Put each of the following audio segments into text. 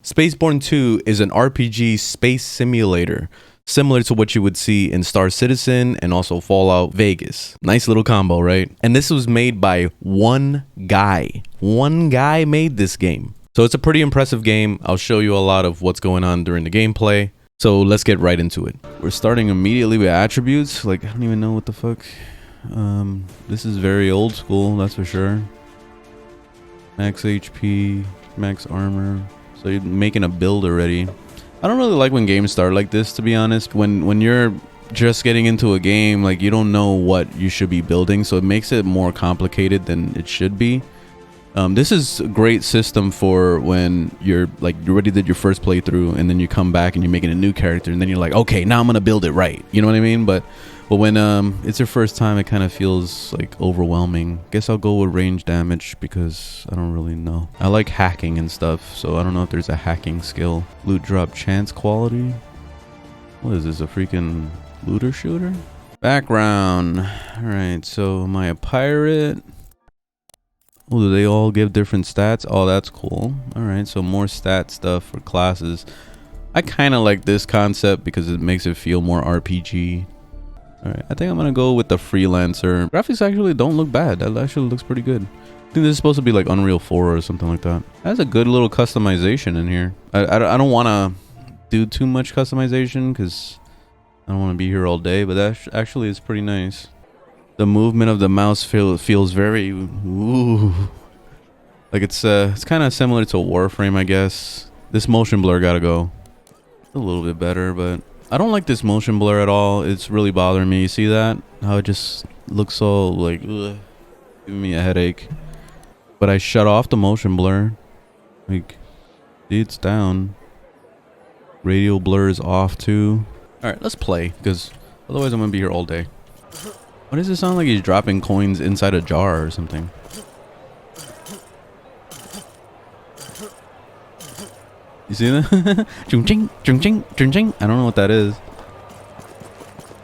SpaceBourne 2 is an RPG space simulator, similar to what you would see in Star Citizen and also Fallout Vegas. Nice little combo, right? And this was made by one guy. One guy made this game. So it's a pretty impressive game. I'll show you a lot of what's going on during the gameplay. So let's get right into it. We're starting immediately with attributes. Like, I don't even know what the fuck. This is very old school, that's for sure. Max HP, max armor. So you're making a build already. I don't really like when games start like this, to be honest. When you're just getting into a game, like, you don't know what you should be building, so it makes it more complicated than it should be. This is a great system for when you're you already did your first playthrough and then you come back and you're making a new character and then you're like, okay, now I'm gonna build it right. You know what I mean? But when it's your first time, it kind of feels like overwhelming. Guess I'll go with range damage because I don't really know. I like hacking and stuff, so I don't know if there's a hacking skill. Loot drop chance quality. What is this, a freaking looter shooter? Background. All right, so am I a pirate? Oh, do they all give different stats? Oh, that's cool. All right, so more stat stuff for classes. I kind of like this concept because it makes it feel more RPG. All right, I think I'm gonna go with the freelancer. Graphics actually don't look bad. That actually looks pretty good. I think this is supposed to be like Unreal 4 or something like that. That's a good little customization in here. I don't want to do too much customization because I don't want to be here all day, but that actually is pretty nice. The movement of the mouse feels very ooh, like it's kind of similar to Warframe, I guess. This motion blur gotta go. A little bit better, but I don't like this motion blur at all. It's really bothering me. You see that? How it just looks so like ugh, giving me a headache. But I shut off the motion blur. Like, see, it's down. Radial blur is off too. All right, let's play because otherwise I'm gonna be here all day. Why does it sound like he's dropping coins inside a jar or something? You see that? Chung ching, chung ching, chung ching. I don't know what that is.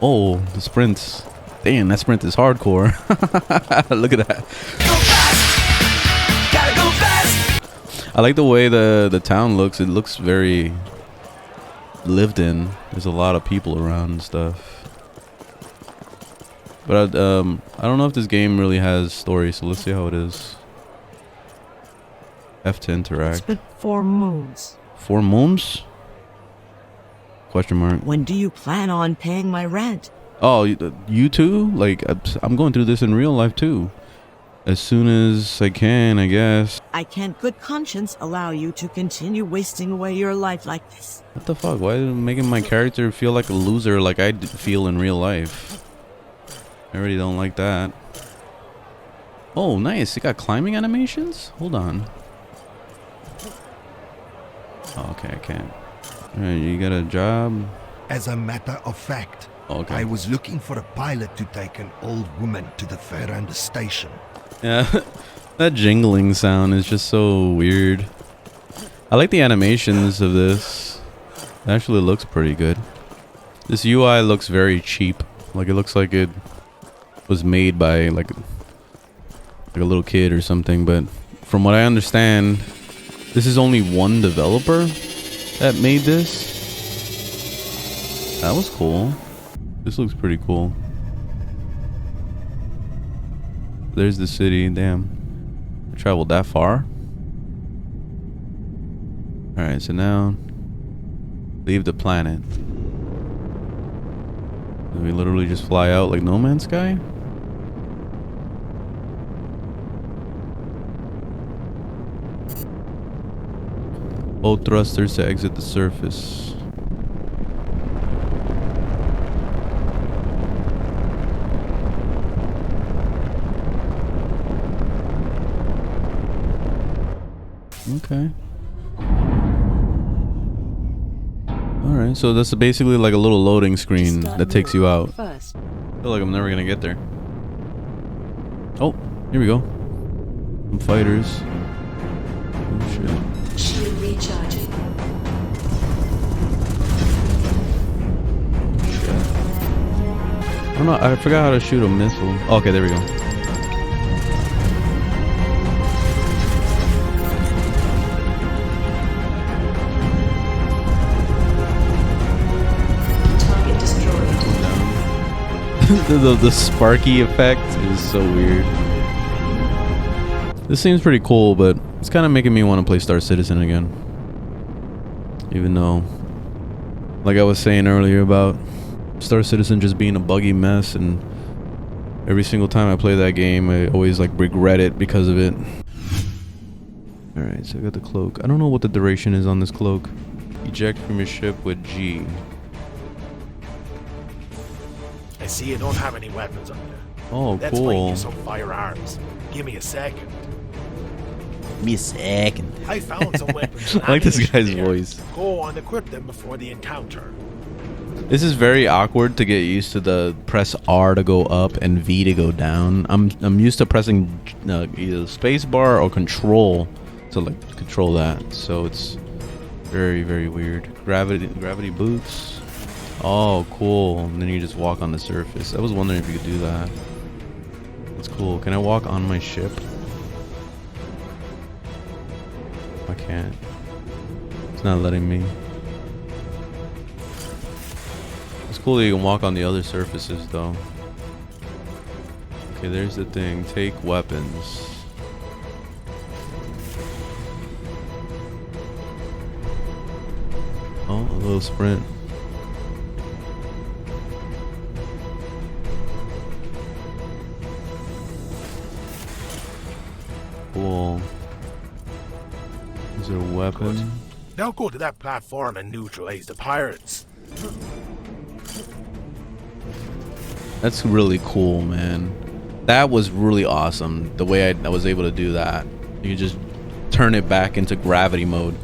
Oh, the sprints. Damn, that sprint is hardcore. Look at that. Go fast. Gotta go fast. I like the way the town looks. It looks very lived in. There's a lot of people around and stuff. But I don't know if this game really has story, so let's see how it is. F to interact. It's been 4 moons. 4 moons? Question mark. When do you plan on paying my rent? Oh, you too? Like, I'm going through this in real life too. As soon as I can, I guess. I can't good conscience allow you to continue wasting away your life like this. What the fuck? Why is it making my character feel like a loser like I feel in real life? I really don't like that. Oh, nice. It got climbing animations? Hold on. Oh, okay, I can't. Alright, you got a job? As a matter of fact, okay. I was looking for a pilot to take an old woman to the Fairhander station. Yeah, that jingling sound is just so weird. I like the animations of this. It actually looks pretty good. This UI looks very cheap. Like, it looks like it was made by like a little kid or something, but from what I understand, this is only one developer that made this. That was cool. This looks pretty cool. There's the city. Damn, I traveled that far. All right, so now leave the planet. Did we literally just fly out like No Man's Sky? Hold thrusters to exit the surface. Okay. Alright, so that's basically like a little loading screen that takes you out. I feel like I'm never gonna get there. Oh, here we go. Some fighters. Oh shit. Shield recharging. I don't know, I forgot how to shoot a missile. Oh, okay, there we go. The sparky effect is so weird. This seems pretty cool, but it's kind of making me want to play Star Citizen again. Even though, like I was saying earlier about Star Citizen just being a buggy mess, and every single time I play that game, I always like regret it because of it. Alright, so I got the cloak. I don't know what the duration is on this cloak. Eject from your ship with G. I see you don't have any weapons on you. Oh, Let's find cool. you some firearms. Give me a second. Give me a second. I found some weapons. And I like this ammunition guy's there. voice. Go on, equip them before the encounter. This is very awkward to get used to. The press R to go up and V to go down. I'm used to pressing either spacebar or control to like control that. So it's very, very weird. Gravity boots. Oh, cool. And then you just walk on the surface. I was wondering if you could do that. That's cool. Can I walk on my ship? I can't. It's not letting me. It's cool that you can walk on the other surfaces though. Okay, there's the thing. Take weapons. Oh, a little sprint. Cool. Is there a weapon? Good. Now go to that platform and neutralize the pirates. That's really cool, man. That was really awesome. The way I was able to do that. You can just turn it back into gravity mode.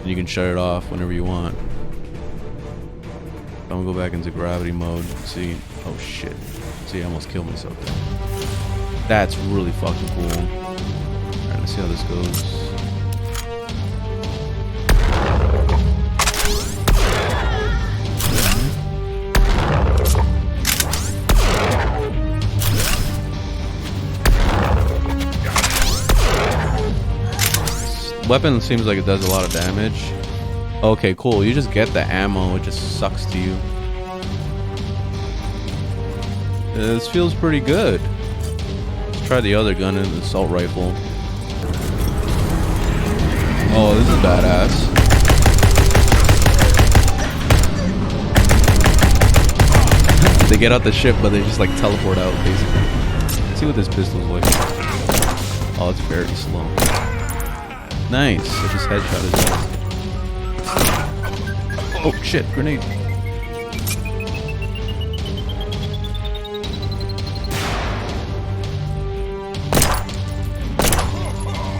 And you can shut it off whenever you want. I'm gonna go back into gravity mode. See. Oh shit. See, I almost killed myself there. That's really fucking cool. Alright, let's see how this goes. Weapon seems like it does a lot of damage. Okay, cool. You just get the ammo. It just sucks to you. This feels pretty good. Let's try the other gun, an assault rifle. Oh, this is badass. They get out the ship, but they just like teleport out, basically. Let's see what this pistol's like. Oh, it's very slow. Nice. I just headshot his ass. Oh shit, grenade.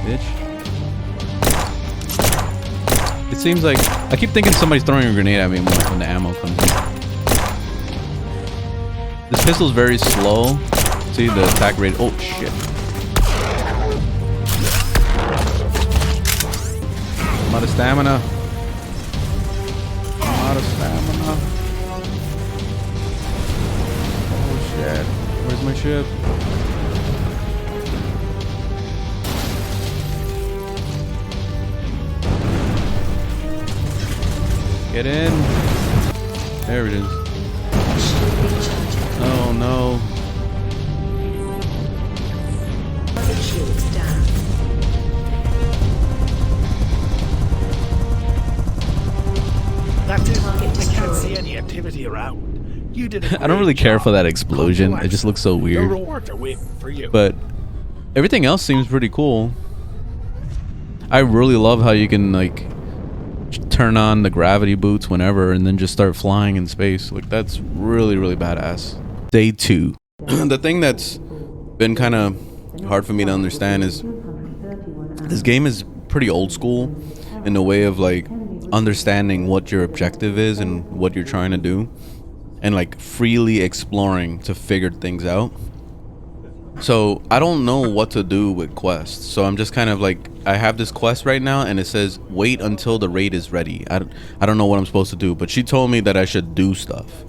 Bitch. It seems like I keep thinking somebody's throwing a grenade at me when the ammo comes in. This pistol's very slow. See the attack rate. Oh shit. I'm out of stamina. I'm out of stamina. Oh shit. Where's my ship? Get in. There it is. Oh no. That's it. I can't see any activity around. You did a I don't really great care job. for that explosion. Come to It just looks so The weird. rewards are waiting for you. But everything else seems pretty cool. I really love how you can like turn on the gravity boots whenever and then just start flying in space. Like that's really, really badass. Day 2. The thing that's been kind of hard for me to understand is this game is pretty old school in the way of like understanding what your objective is and what you're trying to do, and like freely exploring to figure things out. So I don't know what to do with quests. So I'm just kind of like, I have this quest right now and it says wait until the raid is ready. I don't know what I'm supposed to do, but she told me that I should do stuff,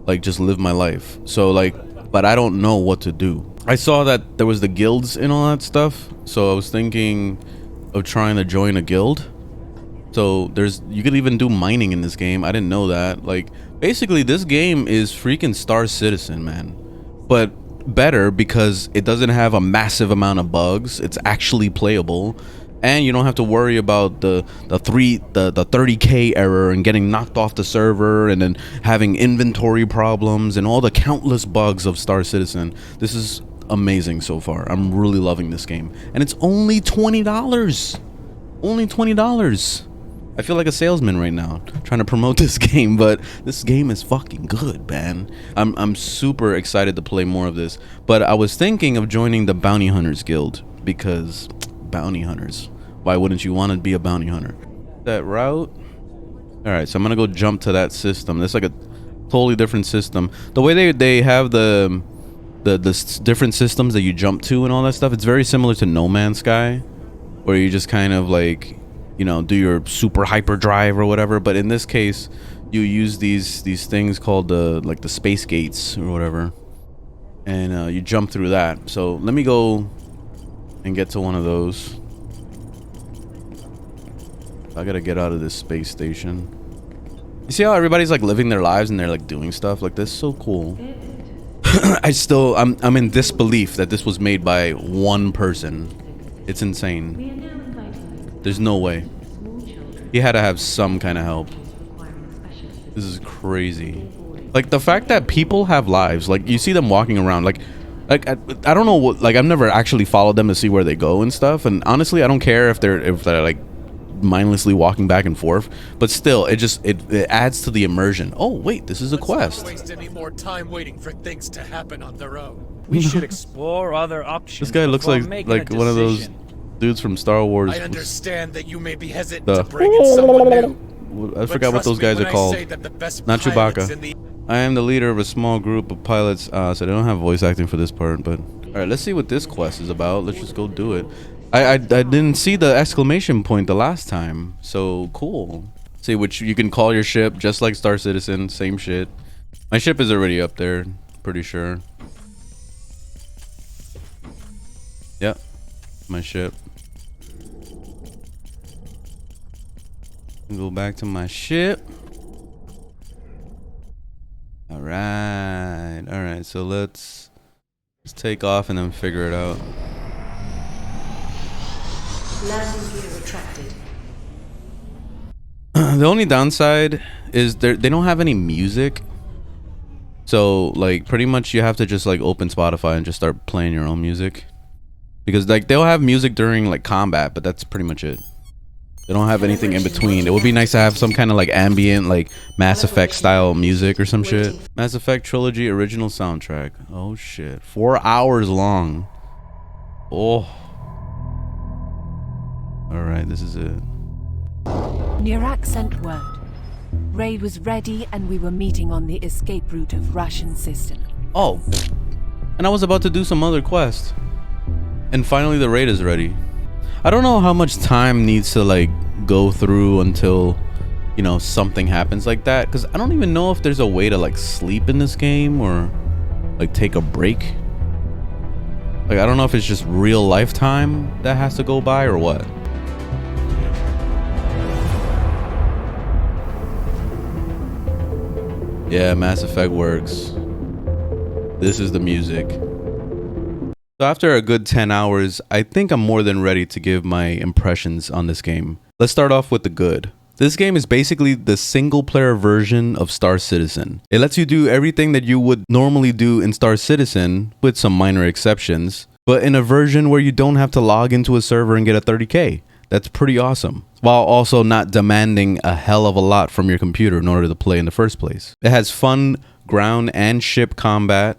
like just live my life. So like, but I don't know what to do. I saw that there was the guilds and all that stuff, so I was thinking of trying to join a guild. So you could even do mining in this game. I didn't know that. Like basically this game is freaking Star Citizen, man. but better because it doesn't have a massive amount of bugs. It's actually playable, and you don't have to worry about the 30k error and getting knocked off the server and then having inventory problems and all the countless bugs of Star Citizen. This is amazing so far. I'm really loving this game, and it's only $20. Only $20. I feel like a salesman right now trying to promote this game, but this game is fucking good, man. I'm super excited to play more of this, but I was thinking of joining the Bounty Hunters Guild because bounty hunters. Why wouldn't you want to be a bounty hunter? That route. All right, so I'm gonna go jump to that system. That's like a totally different system. The way they have the different systems that you jump to and all that stuff, it's very similar to No Man's Sky, where you just kind of like, you know, do your super hyperdrive or whatever. But in this case, you use these things called like the space gates or whatever, and you jump through that. So let me go and get to one of those. I gotta get out of this space station. You see how everybody's like living their lives and they're like doing stuff like this? So cool. I'm in disbelief that this was made by one person. It's insane. There's no way. He had to have some kind of help. This is crazy. Like the fact that people have lives, like you see them walking around, like I don't know what, like I've never actually followed them to see where they go and stuff, and honestly I don't care if they're like mindlessly walking back and forth, but still it adds to the immersion. Oh wait, this is a quest. Let's not waste any more time waiting for things to happen on their own. We should explore other options. This guy looks like one of those dudes from Star Wars. I understand that you may be hesitant to bring in someone new. I forgot what those guys are called. Not Chewbacca. I am the leader of a small group of pilots, so they don't have voice acting for this part, but all right, let's see what this quest is about. Let's just go do it. I didn't see the exclamation point the last time, so cool. See, which you can call your ship just like Star Citizen, same shit. My ship is already up there, pretty sure. Yep, my ship. Go back to my ship. All right, so let's take off and then figure it out. Landing gear retracted. The only downside is they don't have any music, so like pretty much you have to just like open Spotify and just start playing your own music, because like they'll have music during like combat, but that's pretty much it. They don't have anything in between. It would be nice to have some kind of like ambient, like Mass Effect style music or some shit. Mass Effect Trilogy original soundtrack. Oh shit, 4 hours long. Oh. All right, this is it. Nirak sent word. Raid was ready and we were meeting on the escape route of Ration system. Oh, and I was about to do some other quest. And finally the raid is ready. I don't know how much time needs to like go through until, you know, something happens like that, because I don't even know if there's a way to like sleep in this game or like take a break. Like I don't know if it's just real life time that has to go by or what. Yeah, Mass Effect works. This is the music. So after a good 10 hours, I think I'm more than ready to give my impressions on this game. Let's start off with the good. This game is basically the single player version of Star Citizen. It lets you do everything that you would normally do in Star Citizen, with some minor exceptions, but in a version where you don't have to log into a server and get a 30k. That's pretty awesome, while also not demanding a hell of a lot from your computer in order to play in the first place. It has fun ground and ship combat,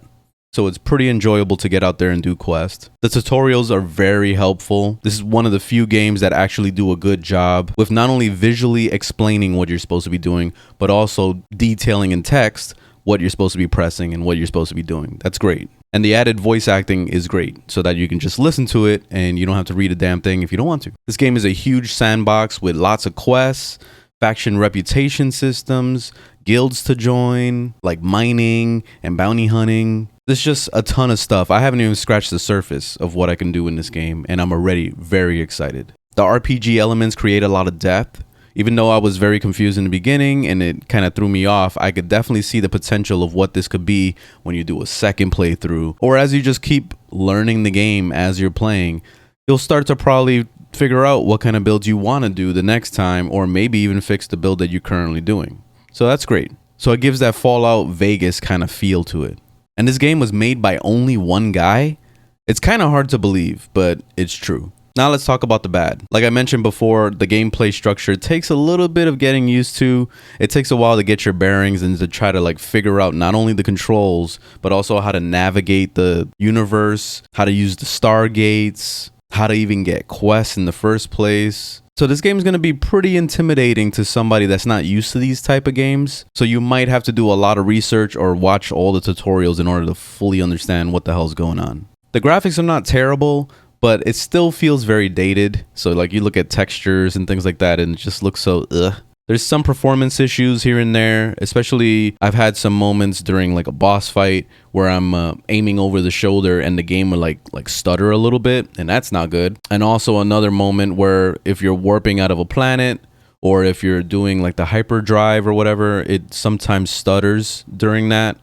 so it's pretty enjoyable to get out there and do quests. The tutorials are very helpful. This is one of the few games that actually do a good job with not only visually explaining what you're supposed to be doing, but also detailing in text what you're supposed to be pressing and what you're supposed to be doing. That's great. And the added voice acting is great, so that you can just listen to it and you don't have to read a damn thing if you don't want to. This game is a huge sandbox with lots of quests, faction reputation systems, guilds to join, like mining and bounty hunting. There's just a ton of stuff. I haven't even scratched the surface of what I can do in this game, and I'm already very excited. The RPG elements create a lot of depth. Even though I was very confused in the beginning and it kind of threw me off, I could definitely see the potential of what this could be when you do a second playthrough, or as you just keep learning the game as you're playing. You'll start to probably figure out what kind of builds you want to do the next time, or maybe even fix the build that you're currently doing. So that's great. So it gives that Fallout Vegas kind of feel to it. And this game was made by only one guy? It's kind of hard to believe, but it's true. Now let's talk about the bad. Like I mentioned before, the gameplay structure takes a little bit of getting used to. It takes a while to get your bearings and to try to like figure out not only the controls, but also how to navigate the universe, how to use the stargates, how to even get quests in the first place. So this game is going to be pretty intimidating to somebody that's not used to these type of games. So you might have to do a lot of research or watch all the tutorials in order to fully understand what the hell's going on. The graphics are not terrible, but it still feels very dated. So like you look at textures and things like that and it just looks so ugh. There's some performance issues here and there, especially I've had some moments during like a boss fight where I'm aiming over the shoulder and the game will like stutter a little bit, and that's not good. And also another moment where if you're warping out of a planet or if you're doing like the hyperdrive or whatever, it sometimes stutters during that.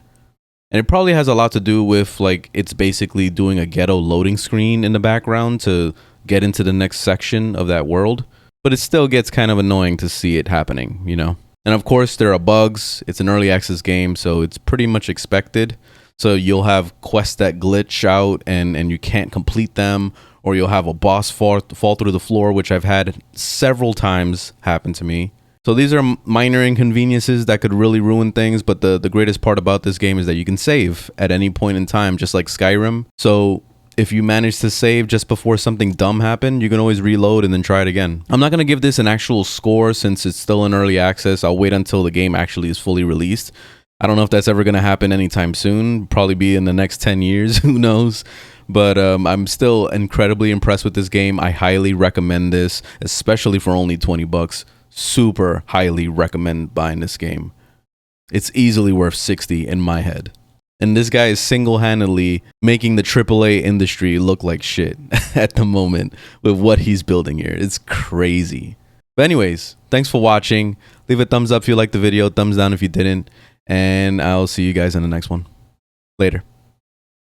And it probably has a lot to do with like it's basically doing a ghetto loading screen in the background to get into the next section of that world. But it still gets kind of annoying to see it happening, you know? And of course, there are bugs. It's an early access game, so it's pretty much expected. So you'll have quests that glitch out and you can't complete them, or you'll have a boss fall through the floor, which I've had several times happen to me. So these are minor inconveniences that could really ruin things, but the greatest part about this game is that you can save at any point in time, just like Skyrim. So if you manage to save just before something dumb happened, you can always reload and then try it again. I'm not going to give this an actual score since it's still in early access. I'll wait until the game actually is fully released. I don't know if that's ever going to happen anytime soon. Probably be in the next 10 years. Who knows? But I'm still incredibly impressed with this game. I highly recommend this, especially for only 20 bucks. Super highly recommend buying this game. It's easily worth 60 in my head. And this guy is single-handedly making the AAA industry look like shit at the moment with what he's building here. It's crazy. But anyways, thanks for watching. Leave a thumbs up if you liked the video, thumbs down if you didn't, and I'll see you guys in the next one. Later.